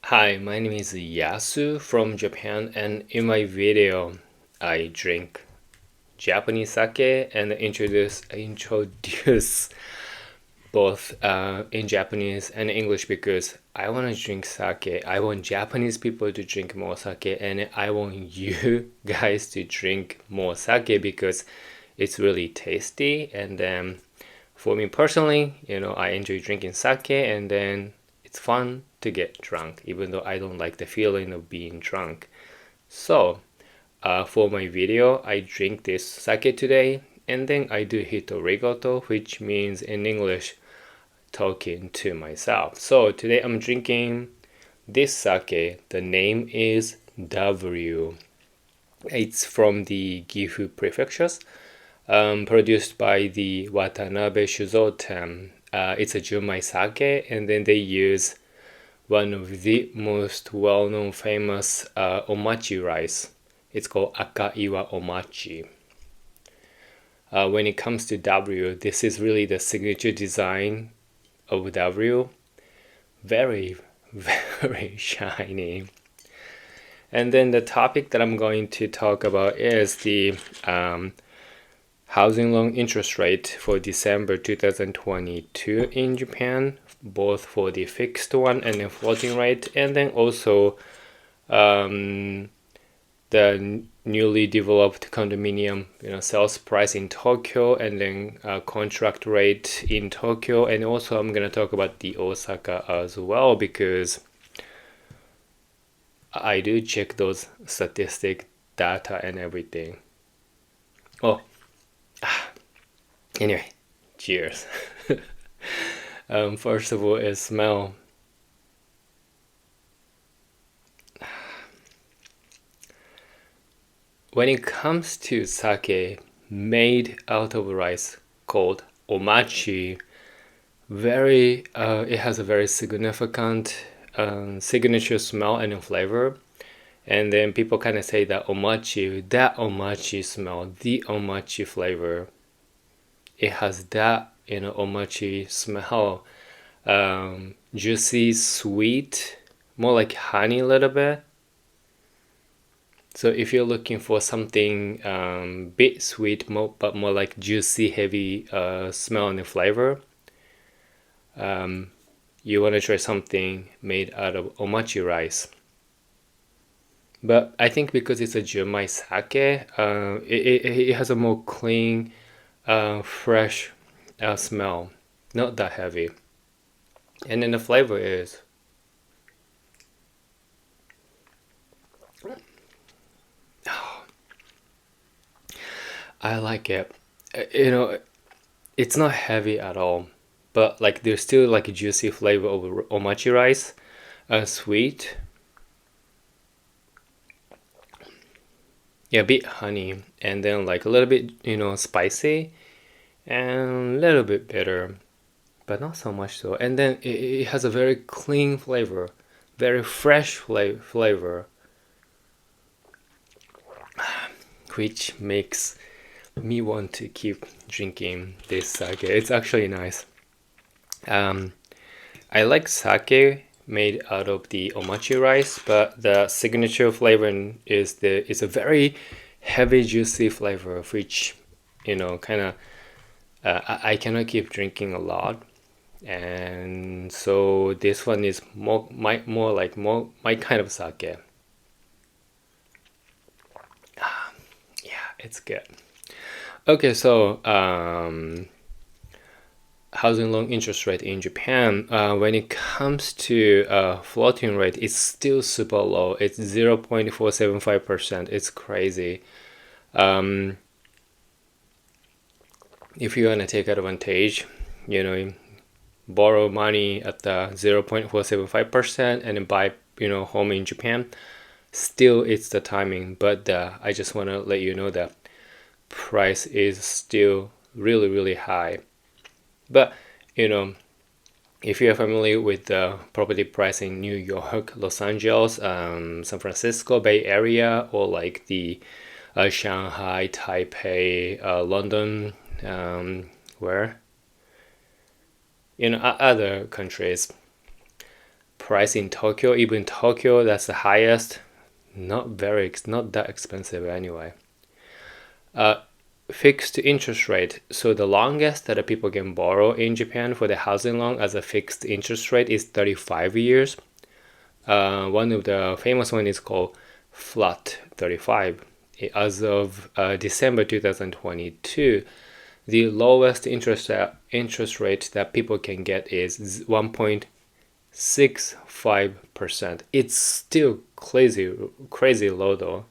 Hi, my name is Yasu from Japan, and in my video, I drink Japanese sake and introduce both in Japanese and English because I want to drink sake. I want Japanese people to drink more sake, and I want you guys to drink more sake because it's really tasty. And then for me personally, I enjoy drinking sake, and then it's fun to get drunk, even though I don't like the feeling of being drunk. So, for my video, I drink this sake today, and then I do Hitorigoto, which means in English, talking to myself. So today I'm drinking this sake. The name is W. It's from the Gifu prefectures, produced by the watanabeshuzoten. It's a junmaisake, and then they use one of the most well-known famous omachi rice. It's called akaiwaomachi. When it comes to W, this is really the signature design of W. Very, very shiny. And then the topic that I'm going to talk about is the housing loan interest rate for December 2022 in Japan, both for the fixed one and the floating rate, and then also the newly developed condominium sales price in Tokyo, and then contract rate in Tokyo. And also I'm going to talk about the Osaka as well because I do check those statistic data and everything. Anyway, cheers. First of all, it smells. When it comes to sake made out of rice called omachi, it has a very significant signature smell and flavor. And then people kind of say that omachi smell, the omachi flavor, it has that omachi smell, juicy, sweet, more like honey a little bit. So if you're looking for something bit sweet, but more like juicy, heavy smell and flavor, you want to try something made out of omachi rice. But I think because it's a junmaisake, it has a more clean, fresh smell, not that heavy. And then the flavor is I like it. It's not heavy at all, but like there's still like a juicy flavor of omachi rice, sweet. Yeah, a bit honey, and then like a little bit, spicy, and a little bit bitter, but not so much so. And then it has a very clean flavor, very fresh flavor, which makes me want to keep drinking this sake. It's actually nice. I like sake made out of the omachi rice, but the signature flavor is a very heavy, juicy flavor, which kind of I cannot keep drinking a lot, and so this one is more my kind of sake. Yeah, it's good. Okay, so housing loan interest rate in Japan, when it comes to floating rate, it's still super low. It's 0.475%. It's crazy. If you want to take advantage, borrow money at the 0.475% and then buy, home in Japan, still it's the timing. But I just want to let you know that price is still really, really high. But if you're familiar with the property price in New York, Los Angeles, San Francisco Bay Area, or like the Shanghai, Taipei, London, other countries, price in Tokyo. Even Tokyo, that's the highest. Not that expensive anyway. Fixed interest rate. So the longest that people can borrow in Japan for the housing loan as a fixed interest rate is 35 years. One of the famous one is called Flat 35. As of December 2022, the lowest interest rate that people can get is 1.65%. It's still crazy low though,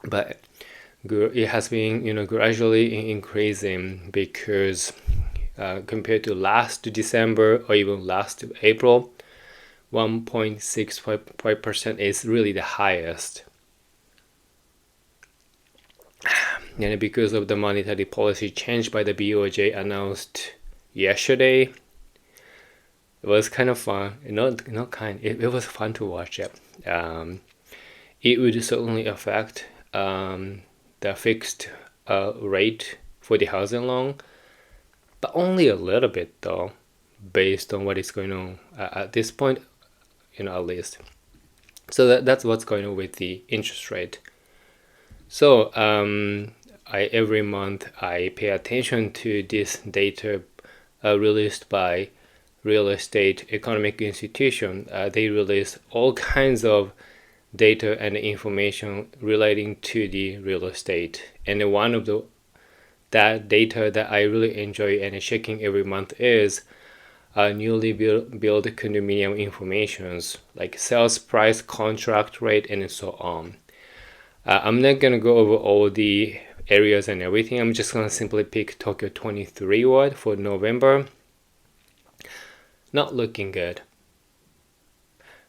but it has been gradually increasing because compared to last December or even last April, 1.65% is really the highest. And because of the monetary policy change by the BOJ announced yesterday, it was kind of fun. It was fun to watch it. It would certainly affect the fixed rate for the housing loan, but only a little bit though, based on what is going on at this point, at least. So that's what's going on with the interest rate. So every month I pay attention to this data released by Real Estate Economic Institution. They release all kinds of data and information relating to the real estate. And one of that data that I really enjoy and checking every month is newly built condominium informations like sales price, contract rate, and so on. I'm not gonna go over all the areas and everything. I'm just gonna simply pick Tokyo 23 ward for November. Not looking good.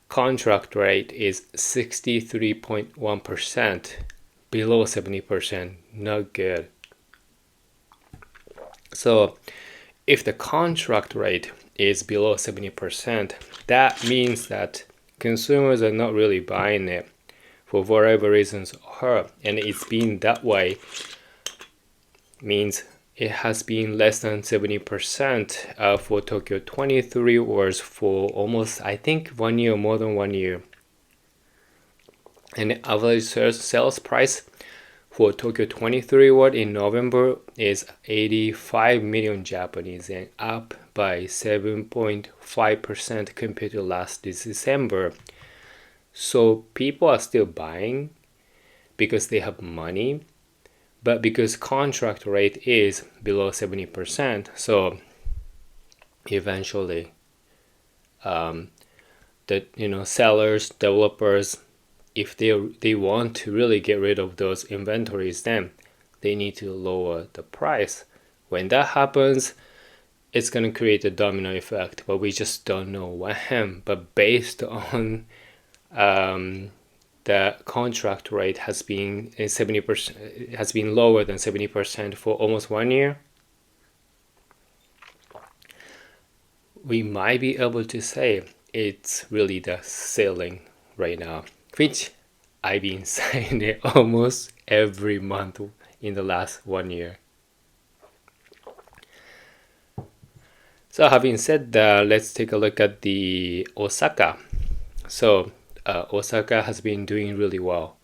Contract rate is 63.1%, below 70%. Not good. So if the contract rate is below 70%, that means that consumers are not really buying it for whatever reasons are, and it's been that way. Means it has been less than 70% for Tokyo 23 wards for almost, I think, 1 year, more than 1 year. And the average sales price for Tokyo 23 ward in November is 85 million Japanese yen, up by 7.5% compared to last December. So people are still buying because they have money, but because contract rate is below 70%, so eventually the sellers, developers, if they want to really get rid of those inventories, then they need to lower the price. When that happens, it's going to create a domino effect, but we just don't know when. But based on the contract rate has been 70%, has been lower than 70% for almost 1 year, we might be able to say it's really the ceiling right now, which I've been saying it almost every month in the last 1 year. So having said that, let's take a look at the Osaka. So Osaka has been doing really well.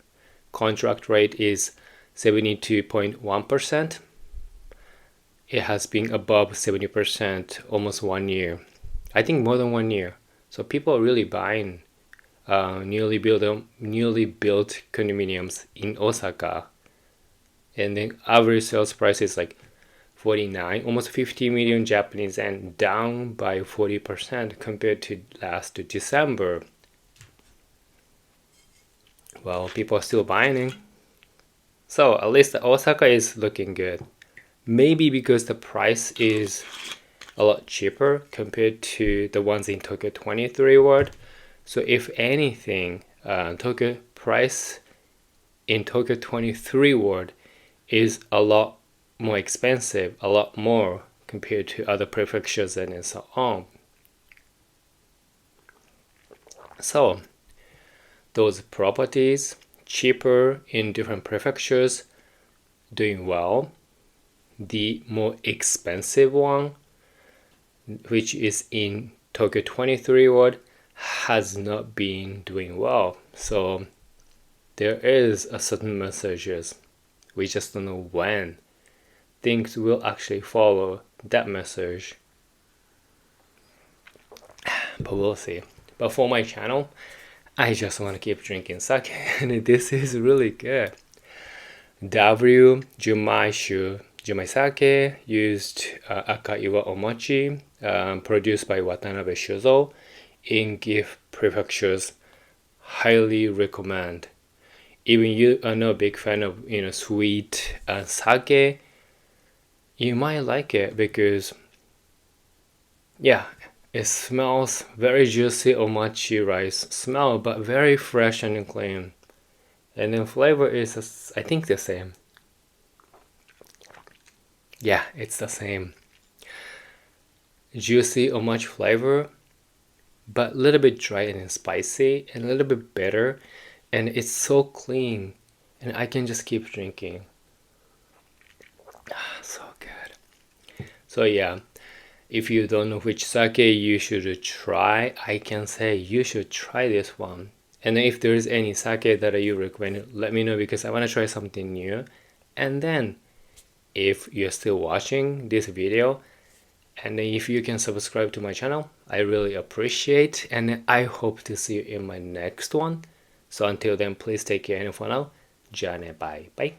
Contract rate is 72.1%. It has been above 70% almost 1 year. I think more than 1 year. So people are really buying newly built condominiums in Osaka. And the average sales price is like 49, almost 50 million Japanese yen, down by 40% compared to last December. Well, people are still buying. So at least Osaka is looking good. Maybe because the price is a lot cheaper compared to the ones in Tokyo 23 ward. So if anything, Tokyo price in Tokyo 23 ward is a lot more expensive, a lot more compared to other prefectures and so on. So those properties cheaper in different prefectures doing well. The more expensive one, which is in Tokyo 23 ward has not been doing well. So there is a certain messages. We just don't know when things will actually follow that message. But we'll see. But for my channel, I just want to keep drinking sake, and this is really good. Junmaishu Junmaisake used akaiwaomachi, produced by Watanabeshuzoten in Gifu prefectures. Highly recommend. Even you are not a big fan of sweet sake, you might like it because it smells very juicy omachi rice smell, but very fresh and clean. And then flavor is, I think, the same. Yeah, it's the same. Juicy omachi flavor, but a little bit dry and spicy and a little bit bitter. And it's so clean. And I can just keep drinking. So good. So yeah, if you don't know which sake you should try, I can say you should try this one. And if there's any sake that you recommend, let me know because I want to try something new. And then, if you're still watching this video, and if you can subscribe to my channel, I really appreciate. And I hope to see you in my next one. So until then, please take care and for now, Jane, bye. Bye.